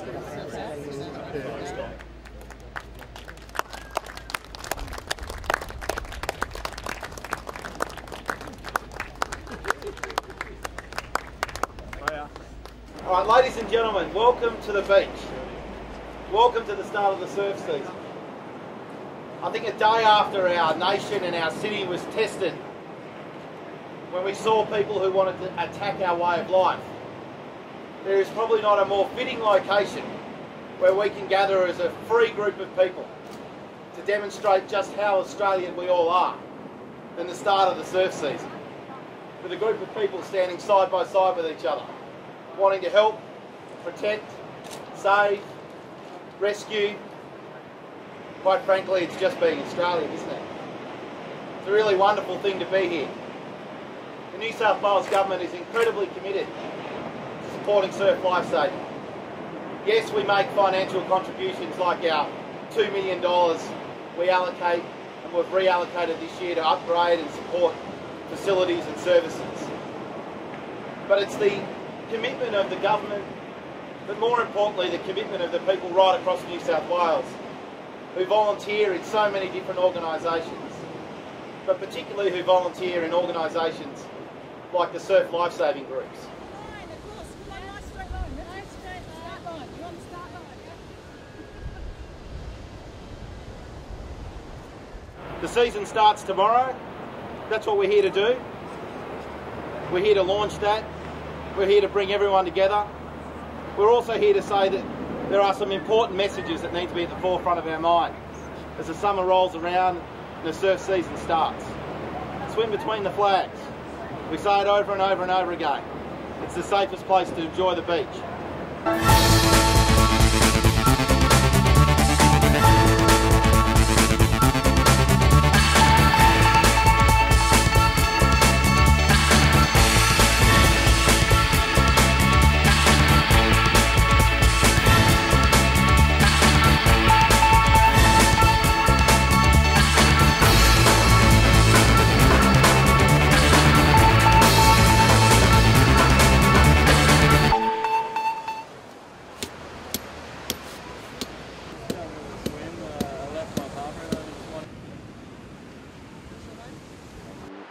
All right, ladies and gentlemen, welcome to the beach. Welcome to the start of the surf season. I think a day after our nation and our city was tested, when we saw people who wanted to attack our way of life, there is probably not a more fitting location where we can gather as a free group of people to demonstrate just how Australian we all are than the start of the surf season, with a group of people standing side by side with each other, wanting to help, protect, save, rescue. Quite frankly, it's just being Australian, isn't it? It's a really wonderful thing to be here. The New South Wales Government is incredibly committed to supporting surf lifesaving. Yes, we make financial contributions like our $2 million we allocate and we've reallocated this year to upgrade and support facilities and services. But it's the commitment of the government, but more importantly the commitment of the people right across New South Wales who volunteer in so many different organisations, but particularly who volunteer in organisations like the surf lifesaving groups. The season starts tomorrow. That's what we're here to do. We're here to launch that. We're here to bring everyone together. We're also here to say that there are some important messages that need to be at the forefront of our mind as the summer rolls around and the surf season starts. Swim between the flags. We say it over and over and over again. It's the safest place to enjoy the beach.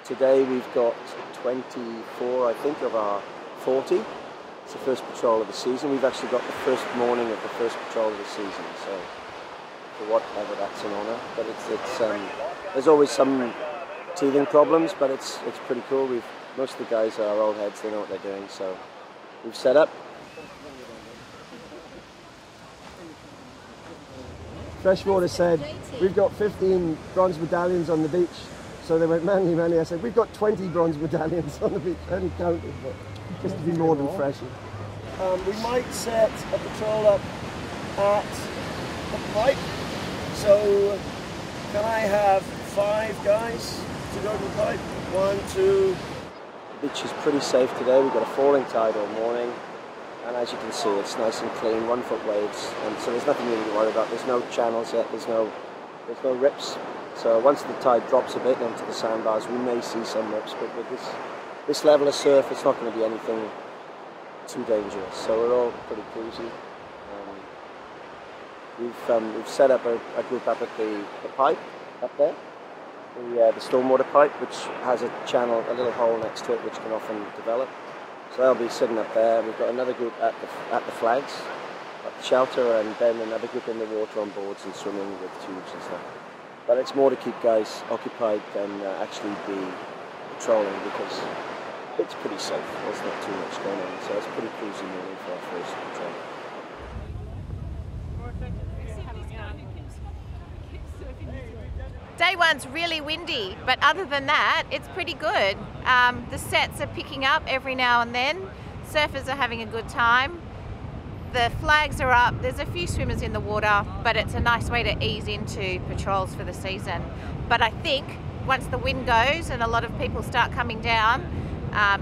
Today we've got 24, I think, of our 40. It's the first patrol of the season. We've actually got the first morning of the first patrol of the season, so for whatever that's in honour. But there's always some teething problems, but it's pretty cool. Most of the guys are old heads, they know what they're doing, so we've set up. Freshwater said, we've got 15 bronze medallions on the beach. So they went, Manly. I said, we've got 20 bronze medallions on the beach. I only counted, but just to be more than fresh. We might set a patrol up at the pipe. So can I have 5 guys to go to the pipe? 1, 2. The beach is pretty safe today. We've got a falling tide all morning. And as you can see, it's nice and clean, 1-foot waves. And so there's nothing really to worry about. There's no channels yet. There's no rips. So once the tide drops a bit onto the sandbars, we may see some rips, but with this level of surf, it's not going to be anything too dangerous. So we're all pretty cruisy. We've set up a group up at the pipe up there, the stormwater pipe, which has a channel, a little hole next to it, which can often develop. So they'll be sitting up there. We've got another group at the flags, at the shelter, and then another group in the water on boards and swimming with tubes and stuff. But it's more to keep guys occupied than actually be patrolling, because it's pretty safe. There's not too much going on, so it's pretty cruisy morning for our first patrol. Day one's really windy, but other than that, it's pretty good. The sets are picking up every now and then. Surfers are having a good time. The flags are up. There's a few swimmers in the water, but it's a nice way to ease into patrols for the season. But I think once the wind goes and a lot of people start coming down,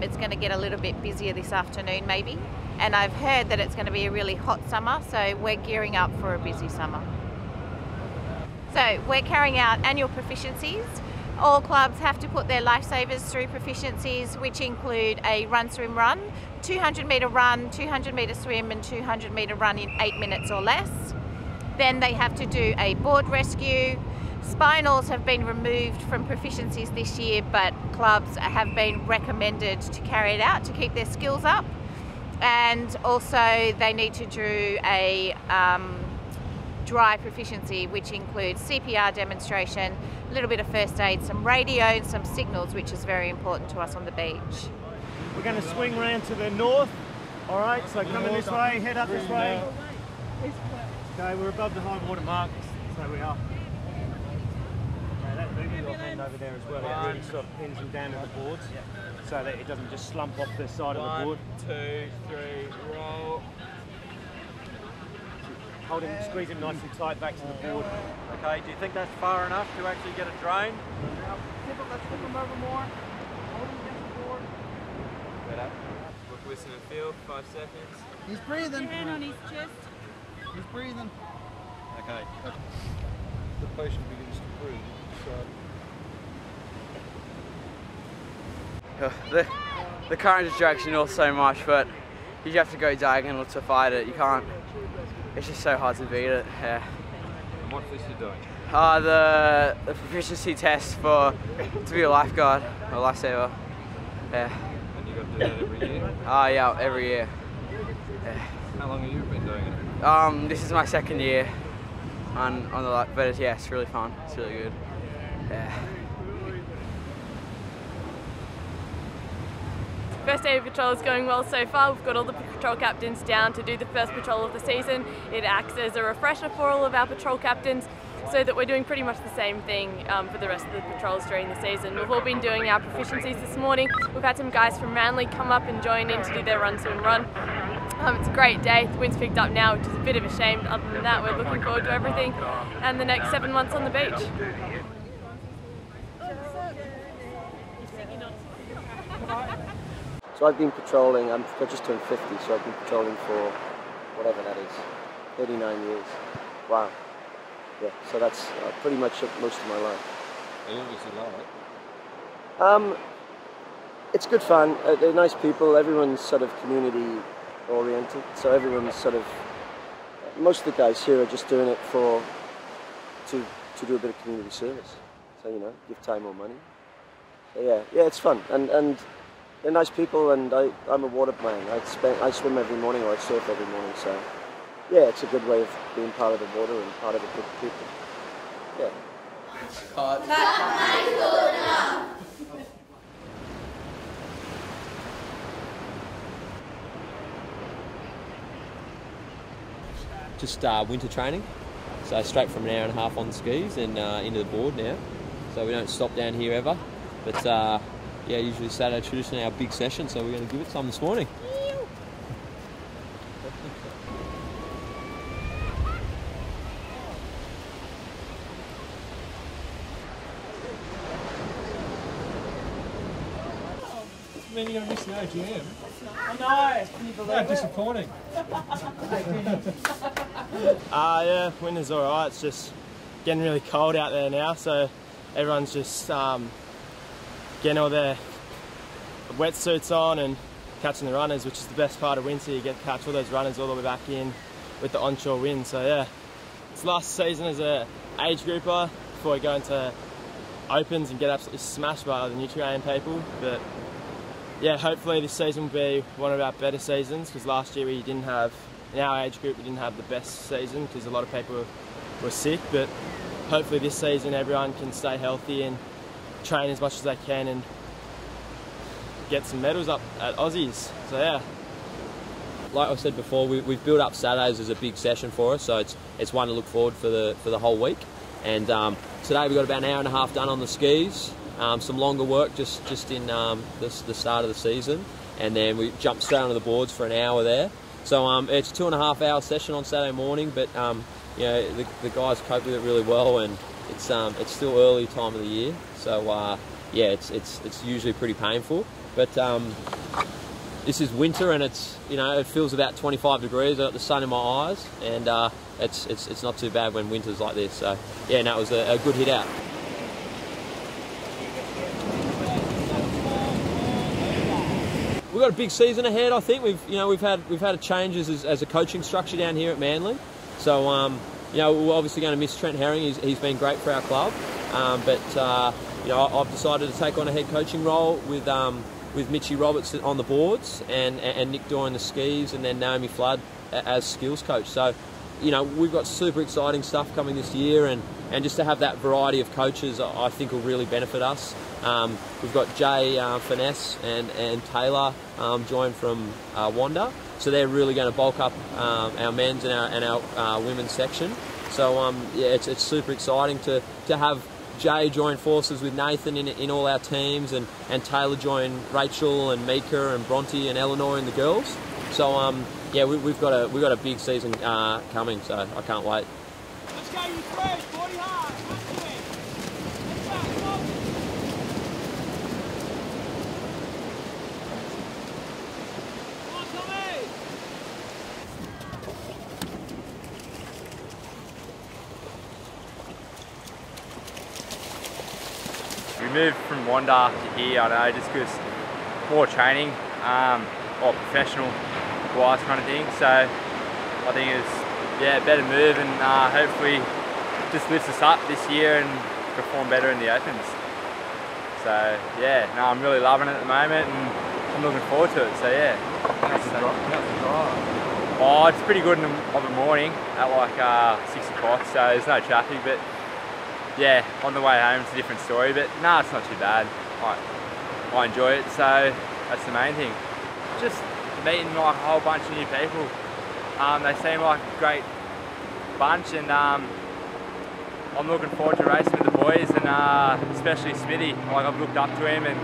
it's going to get a little bit busier this afternoon maybe. And I've heard that it's going to be a really hot summer, so we're gearing up for a busy summer. So we're carrying out annual proficiencies All clubs have to put their lifesavers through proficiencies, which include a run, swim, run, 200 metre run, 200 metre swim and 200 metre run in 8 minutes or less. Then they have to do a board rescue. Spinals have been removed from proficiencies this year, but clubs have been recommended to carry it out to keep their skills up. And also they need to do a dry proficiency, which includes CPR demonstration, a little bit of first aid, some radio and some signals, which is very important to us on the beach. We're going to swing round to the north. All right, so coming this way, head up this way. Okay, we're above the high water mark, so we are. Okay, that boogie will hand over there as well. It really sort of pins them down to the boards, so that it doesn't just slump off the side of the board. 1, 2, 3, roll. Hold him, squeeze him nice and tight back to the board. Okay, do you think that's far enough to actually get a drain? Let's flip him over more. Hold him against the board. Good up. Look, listen and feel, 5 seconds. He's breathing. Your hand on his chest. He's breathing. Okay. The patient begins to breathe. The current is dragging north so much, but you have to go diagonal to fight it. You can't. It's just so hard to beat it. Yeah. And what's this you're doing? The proficiency test to be a lifeguard or lifesaver. Yeah. And you got to do that every year? Yeah, every year. Yeah. How long have you been doing it? This is my 2nd year on the but yeah, it's really fun. It's really good. Yeah. First day of patrol is going well so far. We've got all the patrol captains down to do the first patrol of the season. It acts as a refresher for all of our patrol captains, so that we're doing pretty much the same thing for the rest of the patrols during the season. We've all been doing our proficiencies this morning. We've had some guys from Manly come up and join in to do their run, swim, run. It's a great day. The wind's picked up now, which is a bit of a shame. Other than that, we're looking forward to everything and the next 7 months on the beach. So I've been patrolling, I'm just turned 50, so I've been patrolling for whatever that is, 39 years. Wow. Yeah, so that's pretty much most of my life. You obviously love it. It's good fun, they're nice people, everyone's sort of community oriented, so everyone's sort of, most of the guys here are just doing it to do a bit of community service. So, you know, give time or money. So yeah, it's fun, and they're nice people, and I'm a water man. I swim every morning or I surf every morning, so yeah, it's a good way of being part of the water and part of a group of people. Yeah. Just winter training, so straight from an hour and a half on the skis and into the board now. So we don't stop down here ever, but yeah, usually Saturday traditionally our big session, so we're going to give it some this morning. I mean, you're going to miss the AGM. I know. Can you believe it? Disappointing. Yeah, winter's alright. It's just getting really cold out there now, so everyone's just getting all their wetsuits on and catching the runners, which is the best part of winter. You get to catch all those runners all the way back in with the onshore wind. So yeah, it's last season as a age grouper before we go into opens and get absolutely smashed by the Nutrien people. But yeah, hopefully this season will be one of our better seasons, because last year we didn't have, in our age group, we didn't have the best season because a lot of people were sick. But hopefully this season everyone can stay healthy and train as much as they can and get some medals up at Aussies. So yeah. Like I said before, we've built up Saturdays as a big session for us, so it's one to look forward for the whole week. And today we got about an hour and a half done on the skis. Some longer work just in the start of the season, and then we jumped straight onto the boards for an hour there. So it's a 2.5 hour session on Saturday morning, but you know, the guys cope with it really well, and it's still early time of the year, so yeah, it's usually pretty painful. But this is winter, and it feels about 25 degrees. I got the sun in my eyes, and it's not too bad when winter's like this. So yeah, no, it was a good hit out. we've got a big season ahead. I think we've had a change as a coaching structure down here at Manly. So we're obviously going to miss Trent Herring. He's been great for our club. But I've decided to take on a head coaching role with Mitchy Roberts on the boards and Nick Doran the skis, and then Naomi Flood as skills coach. So we've got super exciting stuff coming this year, and just to have that variety of coaches, I think will really benefit us. We've got Jay Finesse and Taylor joined from Wanda, so they're really going to bulk up our men's and our women's section. So it's super exciting to have Jay join forces with Nathan in all our teams, and Taylor join Rachel and Mika and Bronte and Eleanor in the girls. So we've got a big season coming, so I can't wait. Let's go, you three, 40 hard. We moved from Wanda to here, I know, just because more training, or professional wise kind of thing. So I think it's better move, and hopefully just lifts us up this year and perform better in the Opens. So I'm really loving it at the moment, and I'm looking forward to it. So How's the drive? Oh, it's pretty good of a morning at like 6 o'clock, so there's no traffic, but on the way home it's a different story, but no, it's not too bad. I enjoy it, so that's the main thing. Just meeting like a whole bunch of new people. They seem like a great bunch, and I'm looking forward to racing with the boys, and especially Smithy. Like, I've looked up to him, and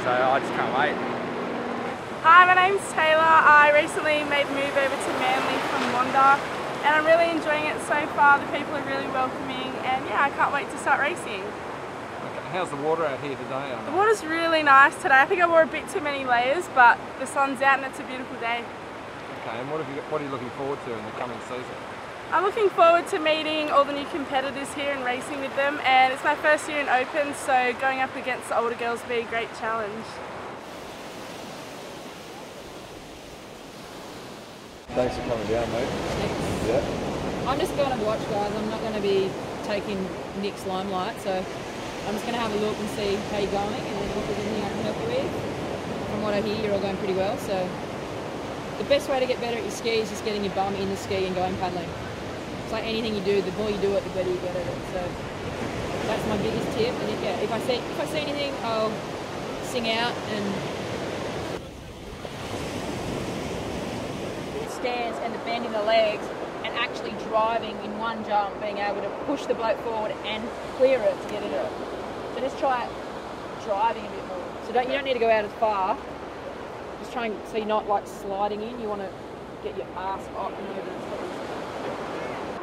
so I just can't wait. Hi, my name's Taylor. I recently made the move over to Manly from Wanda, and I'm really enjoying it so far. The people are really welcoming, and I can't wait to start racing. Okay, how's the water out here today? The water's really nice today. I think I wore a bit too many layers, but the sun's out and it's a beautiful day. Okay, and what are you looking forward to in the coming season? I'm looking forward to meeting all the new competitors here and racing with them, and it's my first year in Open, so going up against the older girls will be a great challenge. Thanks for coming down, mate. Thanks. Yeah. I'm just going to watch, guys. I'm not going to be taking Nick's limelight, so I'm just going to have a look and see how you're going, and then if there's anything I can help you with. From what I hear, you're all going pretty well, so the best way to get better at your ski is just getting your bum in the ski and going paddling. It's like anything you do, the more you do it, the better you get at it. So that's my biggest tip. And if I see anything, I'll sing out and stance and the bend in the legs, and actually driving in one jump, being able to push the bloke forward and clear it to get it up. So just try driving a bit more. So you don't need to go out as far. Just trying so you're not like sliding in. You want to get your ass up and over.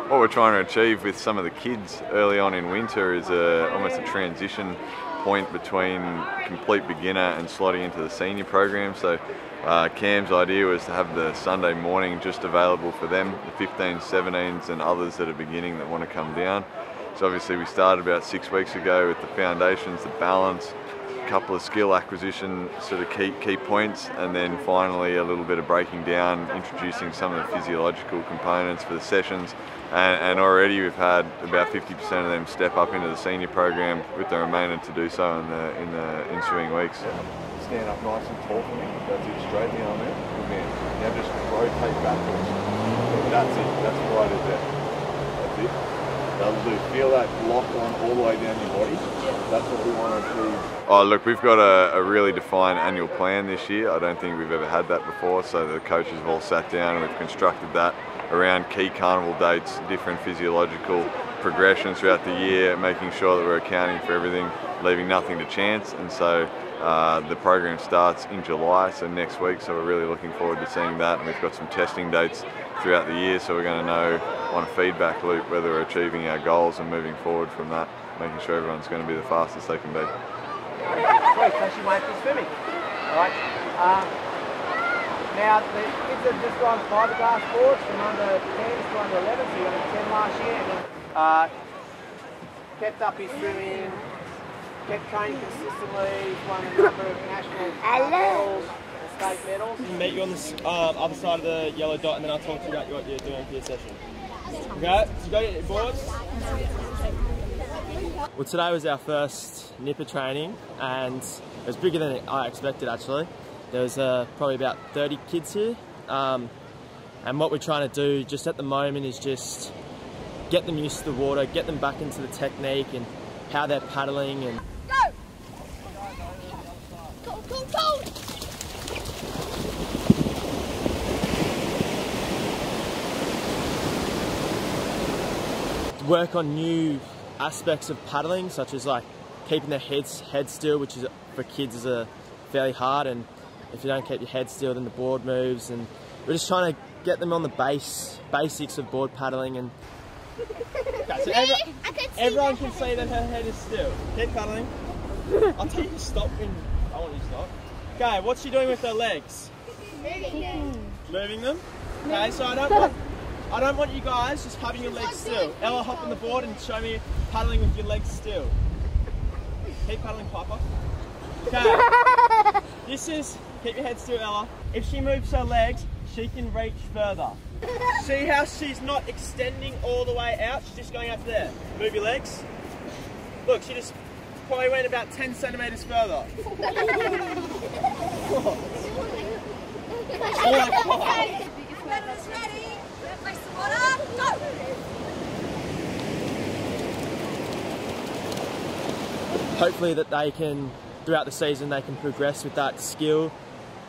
What we're trying to achieve with some of the kids early on in winter is almost a transition point between complete beginner and slotting into the senior program. So Cam's idea was to have the Sunday morning just available for them, the 15s, 17s and others that are beginning that want to come down. So obviously we started about 6 weeks ago with the foundations, the balance, a couple of skill acquisition sort of key points, and then finally a little bit of breaking down, introducing some of the physiological components for the sessions. And already we've had about 50% of them step up into the senior program, with the remainder to do so in the ensuing weeks. Stand up nice and tall for me. That's it, straight down there. Good man. Now just rotate backwards. That's it. That's right at there. That's it. That'll do. Feel that lock on all the way down your body. That's what we want to achieve. Oh look, we've got a really defined annual plan this year. I don't think we've ever had that before, so the coaches have all sat down and we've constructed that around key carnival dates, different physiological progressions throughout the year, making sure that we're accounting for everything, leaving nothing to chance. And so the program starts in July, so next week, so we're really looking forward to seeing that. And we've got some testing dates throughout the year, so we're going to know on a feedback loop whether we're achieving our goals and moving forward from that, making sure everyone's going to be the fastest they can be. Sweet, so she won't be swimming. Alright. Now, the kids have just gone fiberglass boards from under 10s to under 11, so you got 10 last year, and kept up his swimming, kept training consistently, he's won a number of national medals, bag medals and meet you on the other side of the yellow dot, and then I'll talk to you about what you're doing for your session. Okay, so you go get your boards. Well, today was our first nipper training, and it was bigger than I expected actually. There was probably about 30 kids here, and what we're trying to do just at the moment is just get them used to the water, get them back into the technique and how they're paddling. And Go! work on new aspects of paddling, such as like keeping their head still, which is for kids is fairly hard, and if you don't keep your head still then the board moves, and we're just trying to get them on the basics of board paddling. And okay, so everyone can see that her head is still. Keep paddling. I'll tell you to stop when I want you to stop. Okay, what's she doing with her legs? Moving them. Okay, so I don't want you guys just having your legs still. Ella, hop on the board and show me paddling with your legs still. Keep paddling, Piper. Okay. Keep your head still, Ella. If she moves her legs, she can reach further. See how she's not extending all the way out? She's just going out to there. Move your legs. Look, she just probably went about 10 centimetres further. Oh my God. Hopefully that they can, throughout the season, they can progress with that skill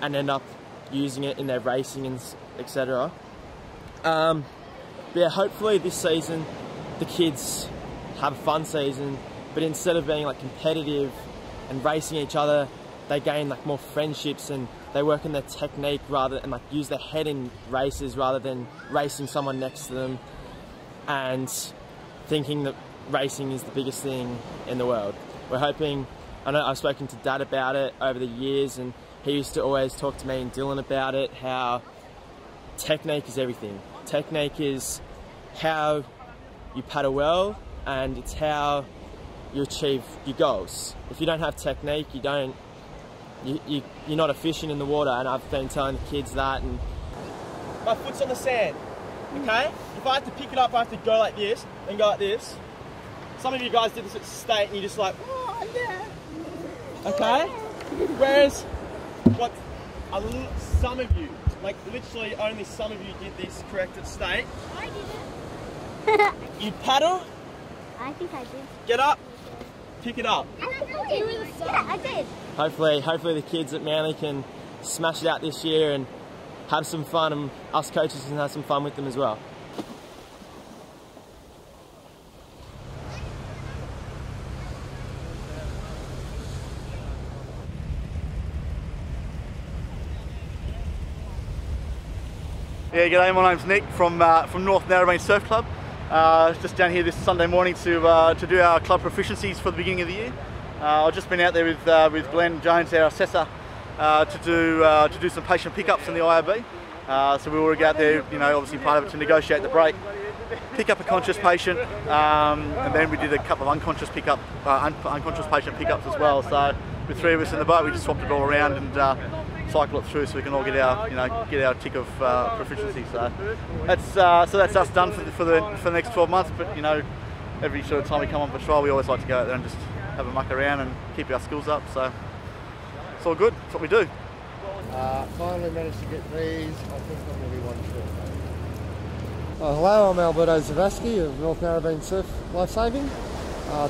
and end up using it in their racing and etc. Yeah, hopefully this season the kids have a fun season, but instead of being like competitive and racing each other, they gain like more friendships and they work on their technique and like use their head in races rather than racing someone next to them and thinking that racing is the biggest thing in the world. We're hoping, I know I've spoken to Dad about it over the years, and he used to always talk to me and Dylan about it, how technique is everything. Technique is how you paddle well, and it's how you achieve your goals. If you don't have technique, you're not efficient in the water, and I've been telling the kids that. And my foot's on the sand, okay? If I have to pick it up, I have to go like this, and go like this. Some of you guys did this at state, and you're just like, oh yeah. Okay? Whereas, some of you, like literally only some of you did this correct at state. I didn't. You paddle. I think I did. Get up. Pick it up. Yeah, I did. Hopefully the kids at Manly can smash it out this year and have some fun, and us coaches can have some fun with them as well. Yeah, g'day, my name's Nick from North Narrabeen Surf Club. Just down here this Sunday morning to do our club proficiencies for the beginning of the year. I've just been out there with Glenn Jones, our assessor, to do some patient pickups in the IRB. So we were out there, you know, obviously part of it to negotiate the break, pick up a conscious patient, and then we did a couple of unconscious patient pickups as well. So with three of us in the boat, we just swapped it all around and cycle it through so we can all get our tick of proficiency. So that's us done for the next 12 months. But you know, every sort of time we come on patrol, we always like to go out there and just have a muck around and keep our skills up. So it's all good. That's what we do. Finally managed to get these. I think I'm going to be one short. Hello, I'm Alberto Zavasky of North Narrabeen Surf Lifesaving.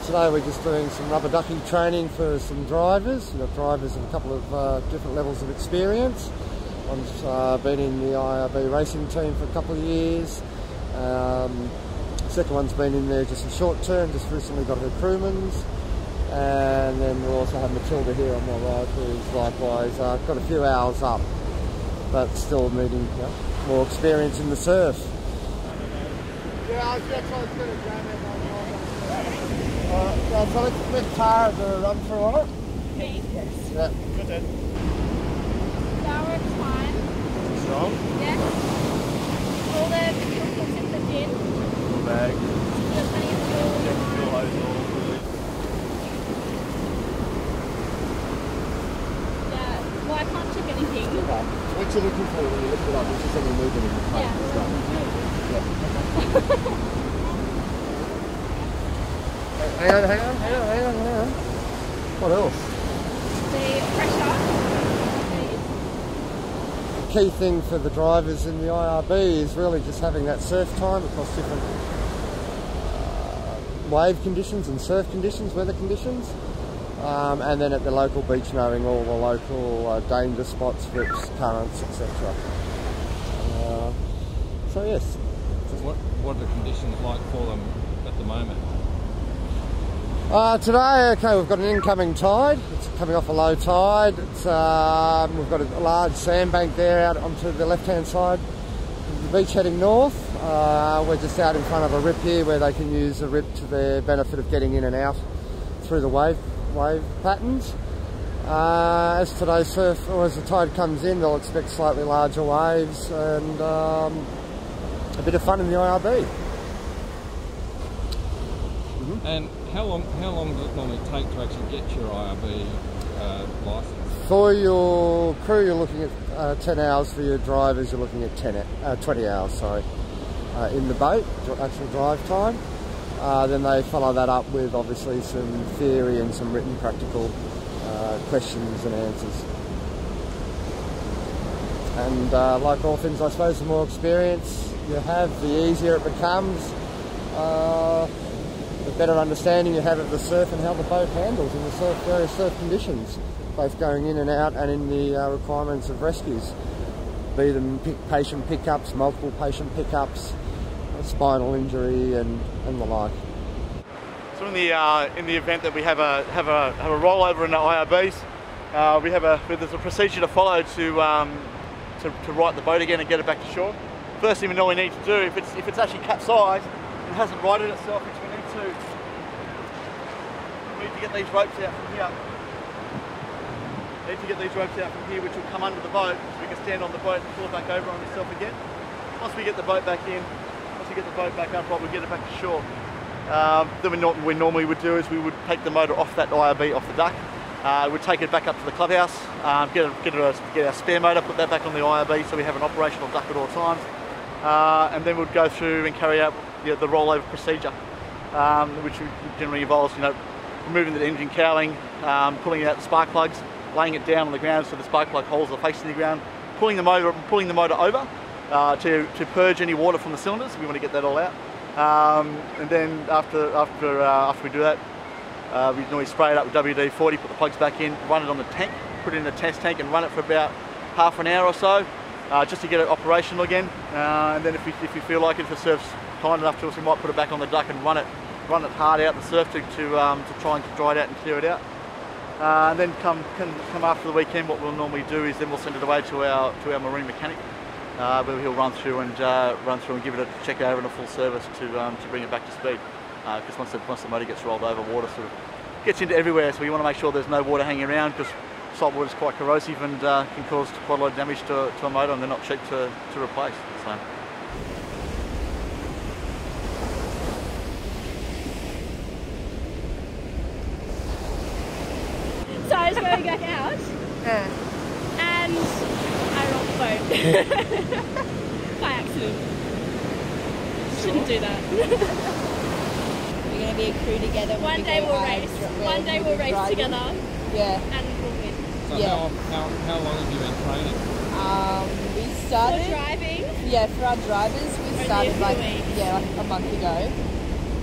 Today we're just doing some rubber ducky training for some drivers. We've got drivers of a couple of different levels of experience. One's been in the IRB racing team for a couple of years. Second one's been in there just a short term, just recently got her crewman's. And then we'll also have Matilda here on my right, who's likewise got a few hours up, but still needing more experience in the surf. Yeah, that's what I was going to jam in. So let's Tara do a run through on it. Me? Yes. Yeah. Good then. Sour time. Strong? Yes. All the fuel in the bin. Bag. Got plenty of fuel. Yeah, fuel hose all good. Yeah. Well, I can't chip it thinking. Okay. What you're looking for when you lift it up, it's just any movement in the plate. Yeah. Hang on. What else? The pressure. The key thing for the drivers in the IRB is really just having that surf time across different wave conditions and surf conditions, weather conditions. And then at the local beach knowing all the local danger spots, rips, currents, etc. So yes. So what are the conditions like for them at the moment? Today, okay, we've got an incoming tide. It's coming off a low tide. It's, we've got a large sandbank there out onto the left-hand side of the beach heading north. We're just out in front of a rip here where they can use the rip to their benefit of getting in and out through the wave patterns. As today's surf, or as the tide comes in, they'll expect slightly larger waves and a bit of fun in the IRB. And how long does it normally take to actually get your IRB licence? For your crew, you're looking at 10 hours. For your drivers, you're looking at 20 hours. Sorry, in the boat, actual drive time. Then they follow that up with obviously some theory and some written practical questions and answers. And like all things, I suppose, the more experience you have, the easier it becomes. The better understanding you have of the surf and how the boat handles in the various surf conditions, both going in and out and in the requirements of rescues, be them patient pickups, multiple patient pickups, spinal injury and the like. So in the event that we have a rollover in the IRBs, there's a procedure to follow to right the boat again and get it back to shore. First thing we normally need to do, if it's actually capsized and hasn't righted itself, is we need to get these ropes out from here. Which will come under the boat, so we can stand on the boat and pull it back over on itself again. Once we get the boat back in, up, we get it back to shore. Then we normally would do is we would take the motor off that IRB off the duck. We'd take it back up to the clubhouse, get our spare motor, put that back on the IRB so we have an operational duck at all times. And then we'd go through and carry out the rollover procedure, which generally involves removing the engine cowling, pulling out the spark plugs, laying it down on the ground so the spark plug holes are facing the ground, pulling the motor over to purge any water from the cylinders. We want to get that all out. And then after we do that, we normally spray it up with WD-40, put the plugs back in, run it on the tank, put it in the test tank and run it for about half an hour or so, just to get it operational again. And then if we feel like it, if the surf's kind enough to us, we might put it back on the duck and run it hard out the surf to try and dry it out and clear it out. And then come after the weekend, what we'll normally do is then we'll send it away to our marine mechanic, where he'll run through and give it a check over and a full service to bring it back to speed. Because once the motor gets rolled over, water sort of gets into everywhere, so you want to make sure there's no water hanging around, because salt water is quite corrosive and can cause quite a lot of damage to a motor, and they're not cheap to replace. So. So I was going back out, and I rolled the boat by accident. Shouldn't do that. We're going to be a crew together. One day we'll race. One day we'll race together. Yeah. And we'll win. So how long have you been training? We started for driving. Yeah, for our drivers, we started like a month ago,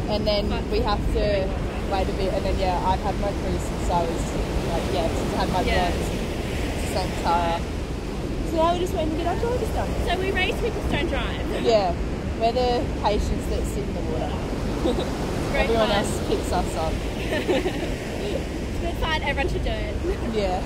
and then we have to wait a bit, and then I've had my crew since I was since I had my bronze, same time. So now we're just waiting to get our drivers done. So we race, we just don't drive. Yeah, we're the patients that sit in the water. Everyone else picks us up. It's good fun, everyone should do it. Yeah.